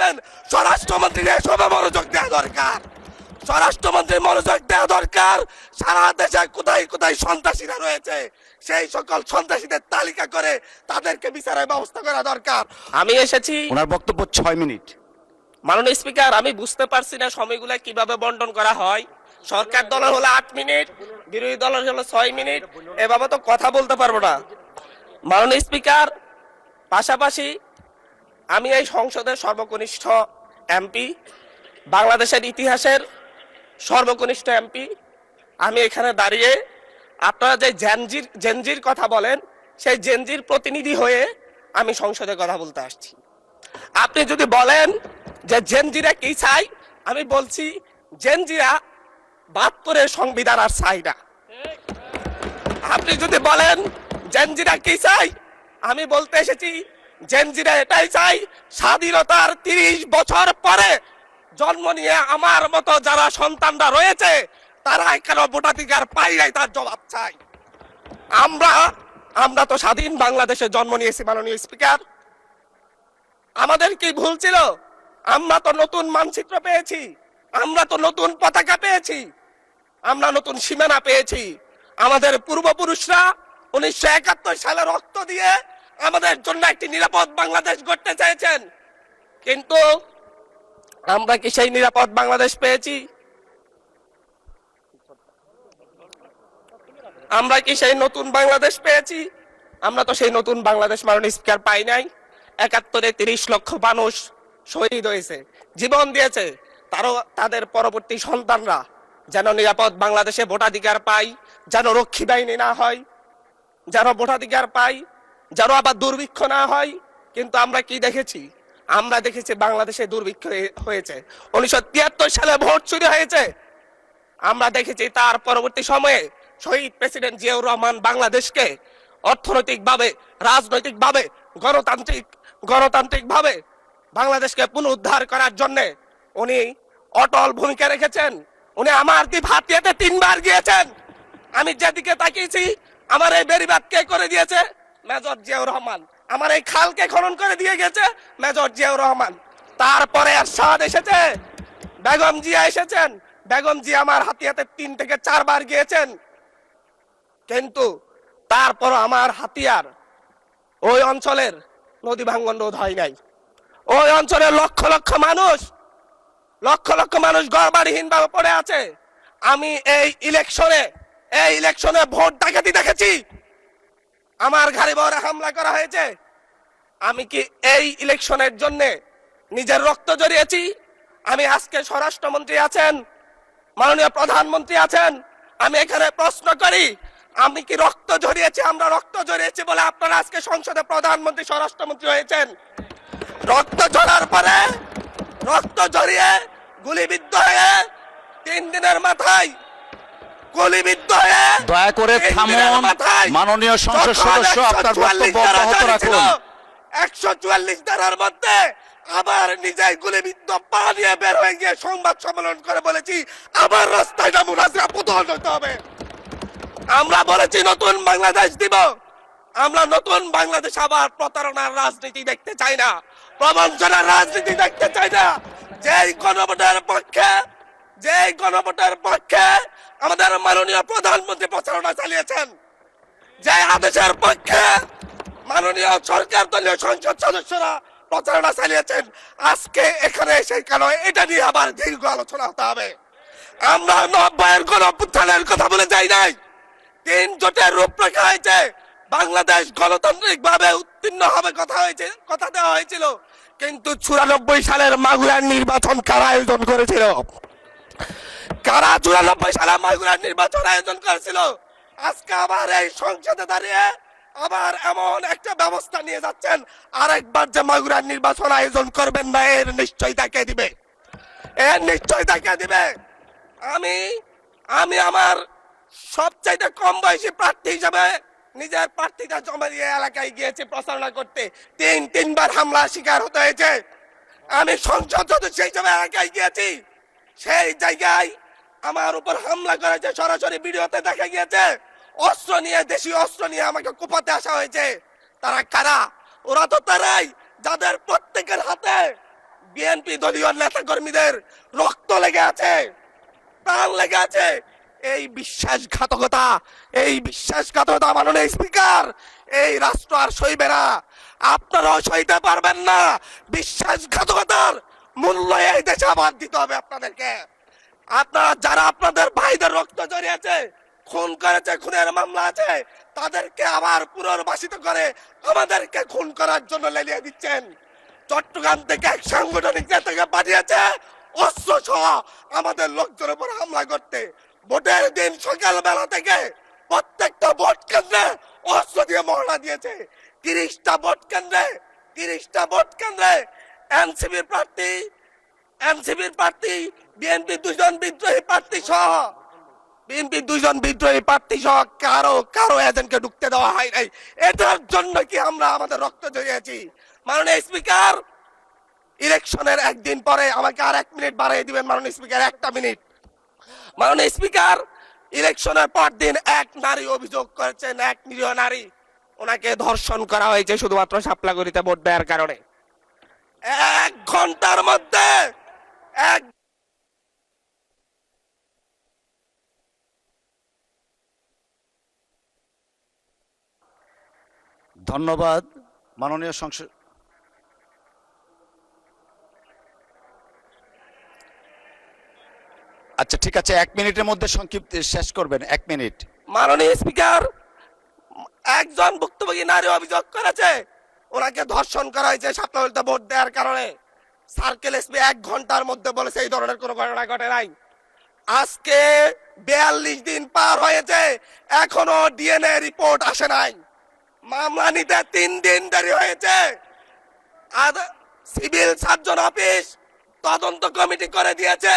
দিবেন, স্বরাষ্ট্রমন্ত্রীর এসবে মনোযোগ দেওয়া দরকার। স্বরাষ্ট্রমন্ত্রীর মনোযোগ দেওয়া দরকার। সারা দেশে কোথায় কোথায় সন্ত্রাসীরা রয়েছে সেই সকল সন্ত্রাসীদের তালিকা করে তাদেরকে বিচারের ব্যবস্থা করা দরকার। আমি এসেছি, ওনার বক্তব্য 6 মিনিট। মাননীয় স্পিকার, আমি বুঝতে পারছি না সময়গুলো কিভাবে বন্টন করা হয়। সরকার দলের হলো 8 মিনিট, বিরোধী দলের হলো 6 মিনিট, এভাবে তো কথা বলতে পারবো না। মাননীয় স্পিকার, পাশাপাশি আমি এই সংসদের সর্বকনিষ্ঠ এমপি, বাংলাদেশের ইতিহাসের সর্বকনিষ্ঠ এমপি। আমি এখানে দাঁড়িয়ে আপনারা যে জেনজির কথা বলেন, সেই জেনজির প্রতিনিধি হয়ে আমি সংসদে কথা বলতে আসছি। আপনি যদি বলেন যে জেনজিরা কি চাই, আমি বলছি জেনজিরা 72-এর সংবিধান আর চাই না। আপনি যদি বলেন জেনজিরা কি চাই, আমি বলতে এসেছি জেনজিরা এটাই চাই, স্বাধীনতার 30 বছর পরে জন্ম নিয়ে আমার মতো যারা সন্তানরা রয়েছে তারা কেন ভোটাধিকার পাই নাই তার জবাব চাই। আমরা তো স্বাধীন বাংলাদেশে জন্ম নিয়েছি। মাননীয় স্পিকার, আমাদের কি ভুল ছিল? আমরা তো নতুন মানচিত্র পেয়েছি, আমরা তো নতুন পতাকা পেয়েছি, আমরা নতুন সীমানা পেয়েছি। আমাদের পূর্বপুরুষরা 1971 সালে রক্ত দিয়ে আমাদের জন্য একটি নিরাপদ বাংলাদেশ গড়তে চেয়েছেন, কিন্তু আমরা কি সেই নিরাপদ বাংলাদেশ পেয়েছি? আমরা কি সেই নতুন বাংলাদেশ পেয়েছি? আমরা তো সেই নতুন বাংলাদেশ মাননীয় স্পিকার পাই নাই। 71-এ 30 লক্ষ মানুষ শহীদ হয়েছে, জীবন দিয়েছে, তাদের পরবর্তী সন্তানরা যেন নিরাপদ বাংলাদেশে ভোটাধিকার পায়, যেন রক্ষী বাহিনী না হয়, যেন ভোটাধিকার পায়, যেন আবার দুর্ভিক্ষ না হয়। কিন্তু আমরা কি দেখেছি? আমরা দেখেছি বাংলাদেশে দুর্ভিক্ষ হয়েছে। 1973 সালে ভোট চুরি হয়েছে। আমরা দেখেছি তার পরবর্তী সময়ে শহীদ প্রেসিডেন্ট জিয়াউর রহমান বাংলাদেশকে অর্থনৈতিকভাবে, রাজনৈতিকভাবে, গণতান্ত্রিকভাবে বাংলাদেশকে পুনরুদ্ধার করার জন্য উনি অটল ভূমিকা রেখেছেন। উনি আমার দ্বীপ হাতিয়াতে 3 বার গিয়েছেন। আমি যেদিকে তাকিয়েছি, আমার এই বেড়িবাঁধ কে করে দিয়েছে? মেজর জিয়াউর রহমান। আমার এই খালকে খনন করে দিয়ে গেছে মেজর জিয়াউর রহমান। তারপরে এরশাদ এসেছে, বেগম জিয়া এসেছেন। বেগম জিয়া আমার হাতিয়াতে 3 থেকে 4 বার গিয়েছেন, কিন্তু তারপর আমার হাতিয়ার ওই অঞ্চলের নদী ভাঙ্গন রোধ হয় নাই। ওই অঞ্চলের লক্ষ লক্ষ মানুষ ঘরবাড়িহীন ভাবে পড়ে আছে। আমি এই ইলেকশনে ভোট ডাকাতি দেখেছি। আমার গাড়ি বহরে হামলা করা হয়েছে। আমি কি এই ইলেকশনের জন্য নিজের রক্ত জড়িয়েছি? আমি আজকে স্বরাষ্ট্রমন্ত্রী আছেন, মাননীয় প্রধানমন্ত্রী আছেন, আমি এখানে প্রশ্ন করি, আমি কি রক্ত ঝরিয়েছি? আমরা রক্ত ঝরিয়েছি বলে আপনারা আজকে সংসদে প্রধানমন্ত্রী, স্বরাষ্ট্রমন্ত্রী হয়েছেন। রক্ত ঝরার পরে, রক্ত ঝরিয়ে গুলিবিদ্ধ হয়ে 3 দিনের মাথায় গুলিবিদ্ধ হয়ে, দয়া করে থামুন। মাননীয় সংসদ সদস্য, আপনার বক্তব্য অব্যাহত রাখুন। 144 ধারার মধ্যে আবার নিজেই গুলিবিদ্ধ পা নিয়ে বের হয়ে গিয়ে সংবাদ সম্মেলন করে বলেছি আবার রাস্তায় নামুন, হাসিনা পতন হতে হবে। আমরা বলেছি নতুন বাংলাদেশ দিব। আমরা নতুন বাংলাদেশ আবার প্রতারণার রাজনীতি দেখতে চাই না, প্রবঞ্চনার রাজনীতি দেখতে চাই না। যেই গণভোটের পক্ষে আমাদের মাননীয় প্রধানমন্ত্রী প্রচারণা চালিয়েছেন, যে আদেশের পক্ষে মাননীয় সরকার দলীয় সংসদ সদস্যরা প্রচারণা চালিয়েছেন, আজকে এখানে সেই কেন এটা নিয়ে আবার দীর্ঘ আলোচনা হতে হবে? আমরা 90-এর গণঅভ্যুত্থানের কথা বলে যাই নাই। 3 জোটের রূপরেখা হয়েছে, বাংলাদেশ গণতান্ত্রিক ভাবে উত্তীর্ণ হবে কথা দেওয়া হয়েছিল, কিন্তু 94 সালের মাগুরার নির্বাচন কারা আয়োজন করেছিল? কারা 94 সালে মাগুরার নির্বাচন আয়োজন করেছিল? আজকে আবার এই সংসদে দাঁড়িয়ে আবার এমন একটা ব্যবস্থা নিয়ে যাচ্ছেন, আরেকবার যে মাগুরার নির্বাচন আয়োজন করবেন না, এর নিশ্চয়তা কে দিবে? এর নিশ্চয়তা কে দিবে? আমি আমার সবচাইতে কম বয়সী প্রার্থী হিসেবে নিজের প্রার্থীটা জমা দিয়ে এলাকায় গিয়েছি প্রচারণা করতে। 3 বার হামলা শিকার হতে হয়েছে। আমি সংসদ সদস্য হিসেবে এলাকায় গিয়েছি, সেই জায়গায় আমার উপর হামলা করেছে, সরাসরি ভিডিওতে দেখা গিয়েছে। অস্ত্র নিয়ে, দেশীয় অস্ত্র নিয়ে আমাকে কোপাতে আসা হয়েছে। তারা কারা? ওরা তো তারাই যাদের প্রত্যেকের হাতে বিএনপি দলীয় নেতা কর্মীদের রক্ত লেগে আছে, প্রাণ লেগে আছে। এই বিশ্বাসঘাতকতা মাননীয় স্পিকার, এই রাষ্ট্র আর সইবে না, আপনারাও সইতে পারবেন না। বিশ্বাসঘাতকতার মূল্য এই দেশে আবার দিতে হবে আপনাদেরকে। আপনারা যারা আপনাদের ভাইদের রক্ত জড়িয়েছে, খুন করেছে, খুনের মামলা আছে, তাদেরকে আবার পুনর্বাসিত করে আমাদেরকে খুন করার জন্য লেলিয়ে দিচ্ছেন। চট্টগ্রাম থেকে এক সাংগঠনিক নেতাকে পাঠিয়েছে অস্ত্র সহ আমাদের লোকজনের উপর হামলা করতে। ভোটের দিন সকালবেলা থেকে প্রত্যেকটা ভোট কেন্দ্রে অস্ত্র দিয়ে মহড়া দিয়েছে। 30টা ভোট কেন্দ্রে এনসিপির প্রার্থী, বিএনপি দুজন বিদ্রোহী প্রার্থী সহ কারো এজেন্টকে ঢুকতে দেওয়া হয় নাই। এটার জন্য কি আমরা আমাদের রক্ত জড়িয়েছি? মাননীয় স্পিকার, ইলেকশনের একদিন পরে আমাকে আর 1 মিনিট বাড়িয়ে দিবেন মাননীয় স্পিকার, 1টা মিনিট। মাননীয় স্পিকার, ইলেকশনের পর দিন এক নারী অভিযোগ করেছেন, এক নিরীহ নারী, ওনাকে ধর্ষণ করা হয়েছে শুধুমাত্র শাপলাগুড়িতে ভোট দেওয়ার কারণে। 1 ঘন্টার মধ্যে ধন্যবাদ মাননীয় সংসদ। আচ্ছা ঠিক আছে, 1 মিনিটের মধ্যে সংক্ষিপ্ত শেষ করবেন, 1 মিনিট। মাননীয় স্পিকার, একজন ভুক্তভোগী নারী অভিযোগ করেছে ওনাকে ধর্ষণ করা হয়েছে শাপলাগুড়িতে ভোট দেওয়ার কারণে। সার্কেল এসপি 1 ঘন্টার মধ্যে বলেছে এই ধরনের কোনো ঘটনা ঘটে নাই। আজকে 42 দিন পার হয়েছে, এখনো ডিএনএ রিপোর্ট আসে নাই। মামলা নিতে 3 দিন দেরি হয়েছে। সিভিল সার্জন অফিস তদন্ত কমিটি করে দিয়েছে,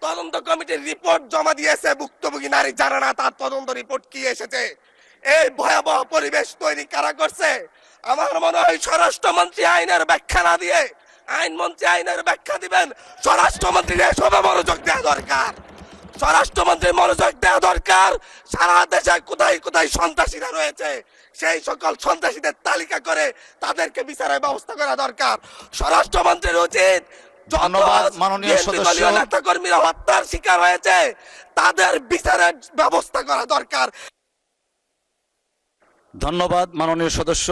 তদন্ত কমিটির রিপোর্ট জমা দিয়েছে। ভুক্তভোগী নারী জানে না তার তদন্ত রিপোর্ট কি এসেছে। এই ভয়াবহ পরিবেশ তৈরি কারা করছে? আমার মনে হয় স্বরাষ্ট্রমন্ত্রী আইনের ব্যাখ্যা না দিয়ে, আইনমন্ত্রী আইনের ব্যাখ্যা দিবেন, স্বরাষ্ট্রমন্ত্রীর এসবে মনোযোগ দেওয়া দরকার। স্বরাষ্ট্রমন্ত্রীর মনোযোগ দেওয়া দরকার। সারা দেশে কোথায় কোথায় সন্ত্রাসীরা রয়েছে, সেই সকল সন্ত্রাসীদের তালিকা করে তাদেরকে বিচারের ব্যবস্থা করা দরকার। স্বরাষ্ট্রমন্ত্রীর উচিত ধন্যবাদ মাননীয় সদস্য। নেতা কর্মীরা হত্যার শিকার হয়েছে, তাদের বিচারের ব্যবস্থা করা দরকার। ধন্যবাদ মাননীয় সদস্য।